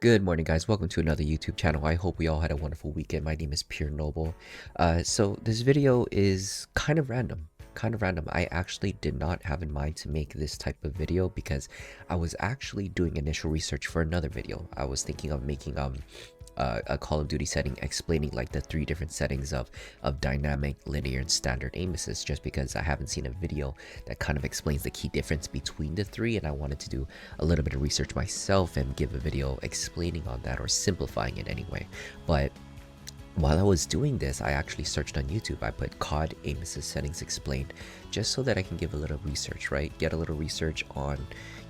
Good morning, guys. Welcome to another YouTube channel. I hope we all had a wonderful weekend. My name is PUREXNOBllE. So this video is kind of random. I actually did not have in mind to make this type of video because I was actually doing initial research for another video. I was thinking of making a Call of Duty setting explaining like the three different settings of dynamic, linear, and standard aim assist, just because I haven't seen a video that kind of explains the key difference between the three, and I wanted to do a little bit of research myself and give a video explaining on that or simplifying it anyway. But while I was doing this, I actually searched on YouTube. I put COD aim assist settings explained, just so that I can give a little research, right? Get a little research on,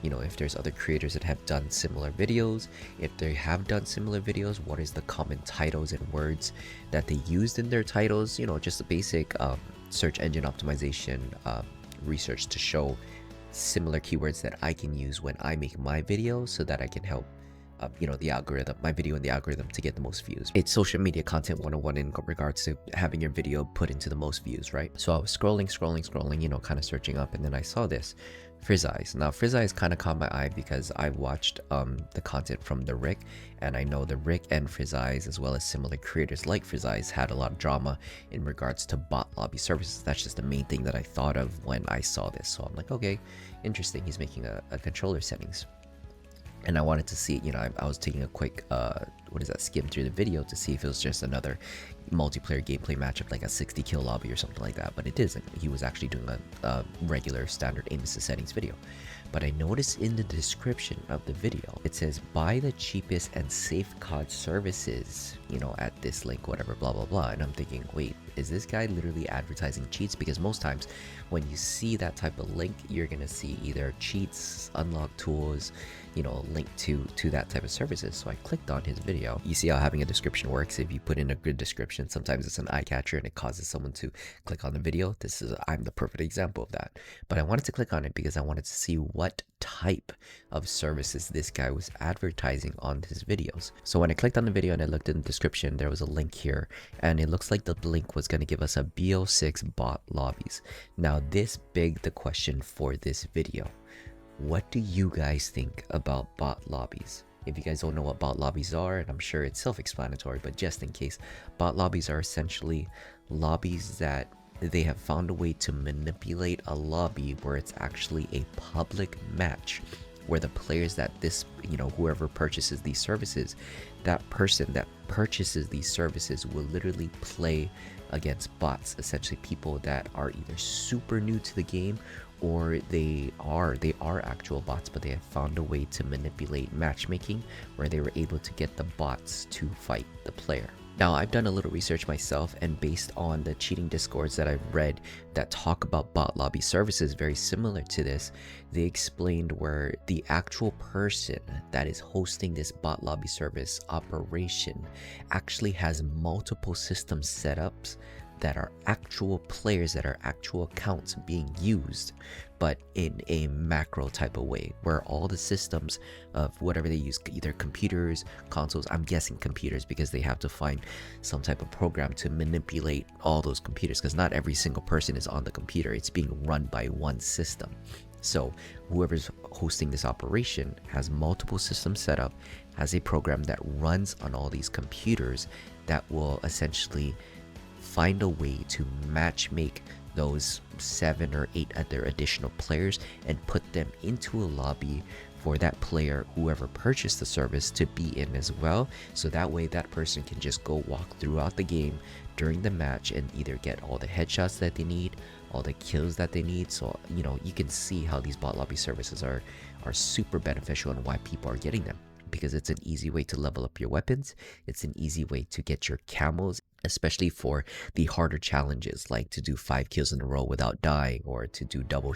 if there's other creators that have done similar videos. If they have done similar videos, what is the common titles and words that they used in their titles? Just the basic search engine optimization research to show similar keywords that I can use when I make my videos, so that I can help the algorithm, my video in the algorithm, to get the most views. It's social media content 101 in regards to having your video put into the most views, right? So I was scrolling, kind of searching up, and then I saw this Frizz Eyes. Now Frizz Eyes kind of caught my eye because I watched the content from the Rick, and I know the Rick and Frizz Eyes, as well as similar creators like Frizz Eyes, had a lot of drama in regards to bot lobby services. That's just the main thing that I thought of when I saw this. So I'm like, okay, interesting, he's making a controller settings. And I wanted to see, I was taking a quick, skim through the video to see if it was just another multiplayer gameplay matchup, like a 60 kill lobby or something like that. But it isn't. He was actually doing a regular standard aim assist settings video. But I noticed in the description of the video, it says buy the cheapest and safe COD services, at this link, whatever, blah, blah, blah. And I'm thinking, wait, is this guy literally advertising cheats? Because most times when you see that type of link, you're going to see either cheats, unlock tools, linked to that type of services. So I clicked on his video. You see how having a description works. If you put in a good description, sometimes it's an eye catcher and it causes someone to click on the video. I'm the perfect example of that. But I wanted to click on it because I wanted to see what type of services this guy was advertising on his videos. So when I clicked on the video and I looked in the description, there was a link here, and it looks like the link was going to give us a BO6 bot lobbies. Now this begged the question for this video: what do you guys think about bot lobbies? If you guys don't know what bot lobbies are, and I'm sure it's self-explanatory, but just in case, bot lobbies are essentially lobbies that they have found a way to manipulate a lobby where it's actually a public match, where the players that whoever purchases these services, that person that purchases these services will literally play against bots, essentially people that are either super new to the game, or they are actual bots, but they have found a way to manipulate matchmaking where they were able to get the bots to fight the player. Now, I've done a little research myself, and based on the cheating discords that I've read that talk about bot lobby services very similar to this, they explained where the actual person that is hosting this bot lobby service operation actually has multiple system setups that are actual players, that are actual accounts being used, but in a macro type of way, where all the systems of whatever they use, either computers, consoles, I'm guessing computers, because they have to find some type of program to manipulate all those computers, because not every single person is on the computer. It's being run by one system. So whoever's hosting this operation has multiple systems set up, has a program that runs on all these computers that will essentially find a way to match make those 7 or 8 other additional players and put them into a lobby for that player, whoever purchased the service, to be in as well. So that way that person can just go walk throughout the game during the match and either get all the headshots that they need, all the kills that they need. So you can see how these bot lobby services are super beneficial and why people are getting them, because it's an easy way to level up your weapons. It's an easy way to get your camos, especially for the harder challenges, like to do 5 kills in a row without dying, or to do double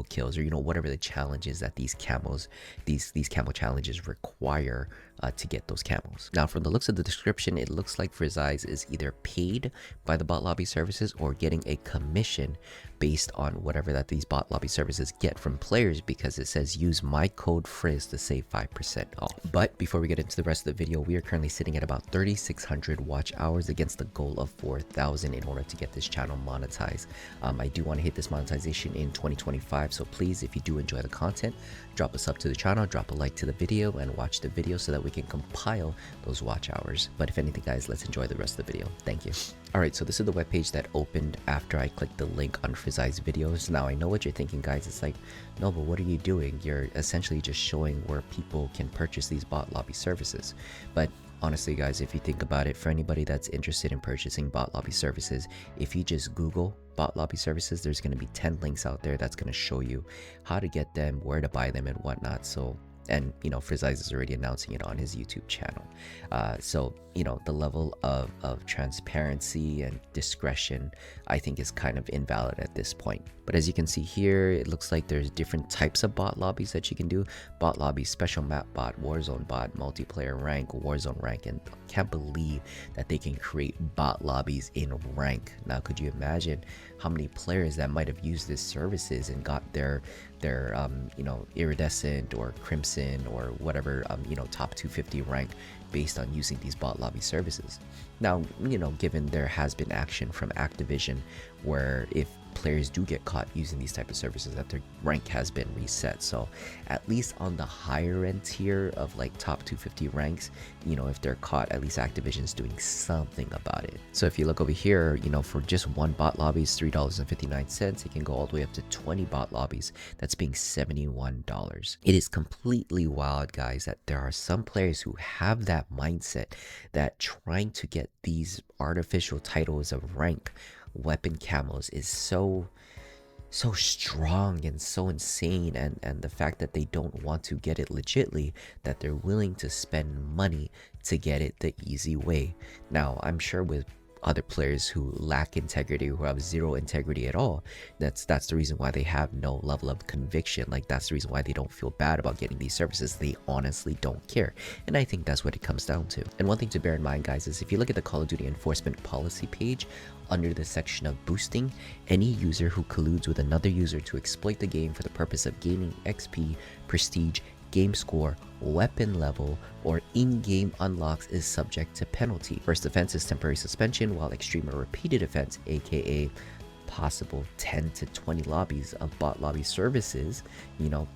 kills, or whatever the challenges that these camo challenges require to get those camos. Now, from the looks of the description, it looks like Frizz Eyes is either paid by the bot lobby services or getting a commission based on whatever that these bot lobby services get from players, because it says use my code Frizz to save 5% off. But before we get into the rest of the video, we are currently sitting at about 3,600 watch hours against the goal of 4,000 in order to get this channel monetized. I do want to hit this monetization in 2025, so please, if you do enjoy the content, drop a sub to the channel, drop a like to the video, and watch the video so that we can compile those watch hours. But if anything, guys, let's enjoy the rest of the video. Thank you. Alright, so this is the webpage that opened after I clicked the link on Frizzai's videos. Now, I know what you're thinking, guys. It's like, no, but what are you doing? You're essentially just showing where people can purchase these bot lobby services. But honestly, guys, if you think about it, for anybody that's interested in purchasing bot lobby services, if you just Google bot lobby services, there's going to be 10 links out there that's going to show you how to get them, where to buy them, and whatnot. So, and you know, Frizzai's is already announcing it on his YouTube channel. So you know, the level of transparency and discretion, I think, is kind of invalid at this point. But as you can see here, it looks like there's different types of bot lobbies that you can do. Bot lobby, special map bot, Warzone bot, multiplayer rank, Warzone rank, and I can't believe that they can create bot lobbies in rank. Now, could you imagine how many players that might have used these services and got their you know, iridescent or crimson or whatever you know, top 250 rank based on using these bot lobby services? Now, you know, given there has been action from Activision where if players do get caught using these type of services, that their rank has been reset. So at least on the higher end tier of like top 250 ranks, you know, if they're caught, at least Activision's doing something about it. So if you look over here, you know, for just one bot lobby is $3.59. It can go all the way up to 20 bot lobbies. That's being $71. It is completely wild, guys, that there are some players who have that mindset that trying to get these artificial titles of rank weapon camos is so strong and so insane, and the fact that they don't want to get it legitly, that they're willing to spend money to get it the easy way. Now, I'm sure with other players who lack integrity, who have zero integrity at all, that's the reason why they have no level of conviction. Like, that's the reason why they don't feel bad about getting these services. They honestly don't care, and I think that's what it comes down to. And one thing to bear in mind, guys, is if you look at the Call of Duty enforcement policy page, under the section of boosting, any user who colludes with another user to exploit the game for the purpose of gaining XP, prestige, game score, weapon level, or in-game unlocks is subject to penalty. First offense is temporary suspension, while extreme or repeated offense, aka possible 10 to 20 lobbies of bot lobby services, you know,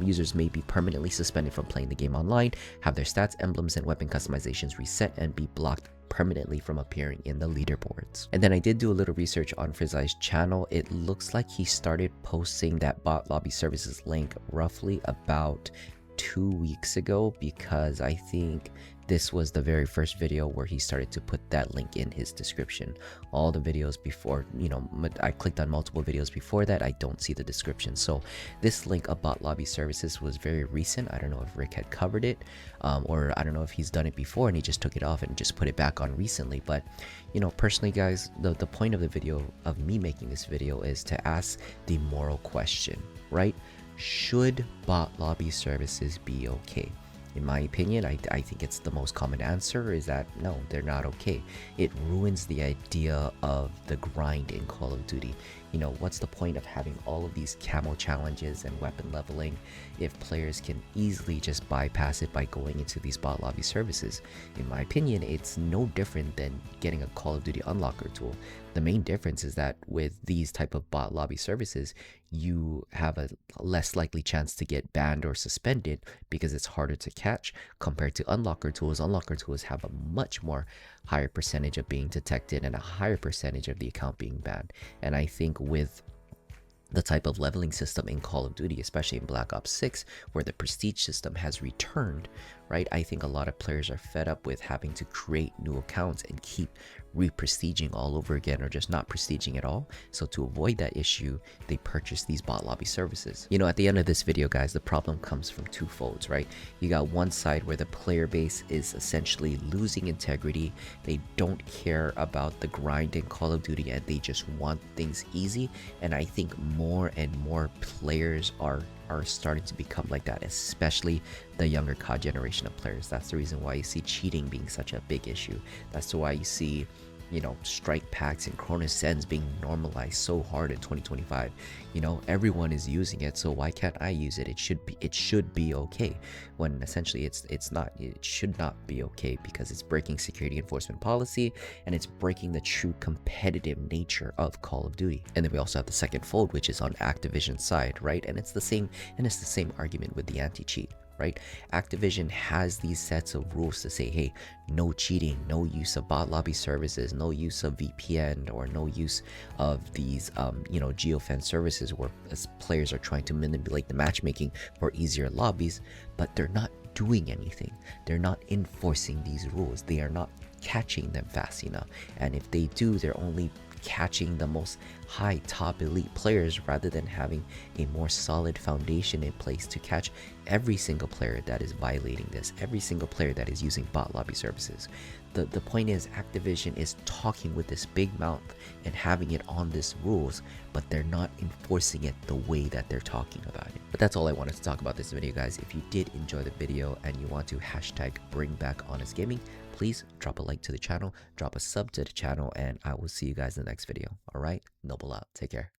users may be permanently suspended from playing the game online, have their stats, emblems, and weapon customizations reset, and be blocked permanently from appearing in the leaderboards. And then I did do a little research on Frizzai's channel. It looks like he started posting that bot lobby services link roughly about 2 weeks ago, because I think this was the very first video where he started to put that link in his description. All the videos before, you know, I clicked on multiple videos before that, I don't see the description. So this link of bot lobby services was very recent. I don't know if Rick had covered it, or I don't know if he's done it before and he just took it off and just put it back on recently. But you know, personally, guys, the point of the video, of me making this video, is to ask the moral question, right? Should bot lobby services be okay? In my opinion, I think it's the most common answer is that no, they're not okay. It ruins the idea of the grind in Call of Duty. You know, what's the point of having all of these camo challenges and weapon leveling if players can easily just bypass it by going into these bot lobby services? In my opinion, it's no different than getting a Call of Duty unlocker tool. The main difference is that with these type of bot lobby services, you have a less likely chance to get banned or suspended because it's harder to catch compared to unlocker tools. Unlocker tools have a much more higher percentage of being detected and a higher percentage of the account being banned. And I think with the type of leveling system in Call of Duty, especially in Black Ops 6, where the prestige system has returned, right? I think a lot of players are fed up with having to create new accounts and keep re-prestiging all over again, or just not prestiging at all. So to avoid that issue, they purchase these bot lobby services. You know, at the end of this video, guys, the problem comes from two folds, right? You got one side where the player base is essentially losing integrity. They don't care about the grind in Call of Duty and they just want things easy. And I think more and more players are starting to become like that, especially the younger COD generation of players. That's the reason why you see cheating being such a big issue. That's why you see, strike packs and Chrono Sends being normalized so hard in 2025. Everyone is using it, so why can't I use it? It should be okay, when essentially it's not. It should not be okay because it's breaking security enforcement policy, and it's breaking the true competitive nature of Call of Duty. And then we also have the second fold, which is on Activision's side, right? And it's the same argument with the anti-cheat, right? Activision has these sets of rules to say, hey, no cheating, no use of bot lobby services, no use of VPN, or no use of these geofence services where players are trying to manipulate the matchmaking for easier lobbies, but they're not doing anything. They're not enforcing these rules. They are not catching them fast enough, and if they do, they're only catching the most high top elite players rather than having a more solid foundation in place to catch every single player that is violating this, every single player that is using bot lobby services. The point is, Activision is talking with this big mouth and having it on this rules, but they're not enforcing it the way that they're talking about it. But that's all I wanted to talk about this video, guys. If you did enjoy the video and you want to hashtag bring back honest gaming, please drop a like to the channel, drop a sub to the channel, and I will see you guys in the next video. All right, Noble out. Take care.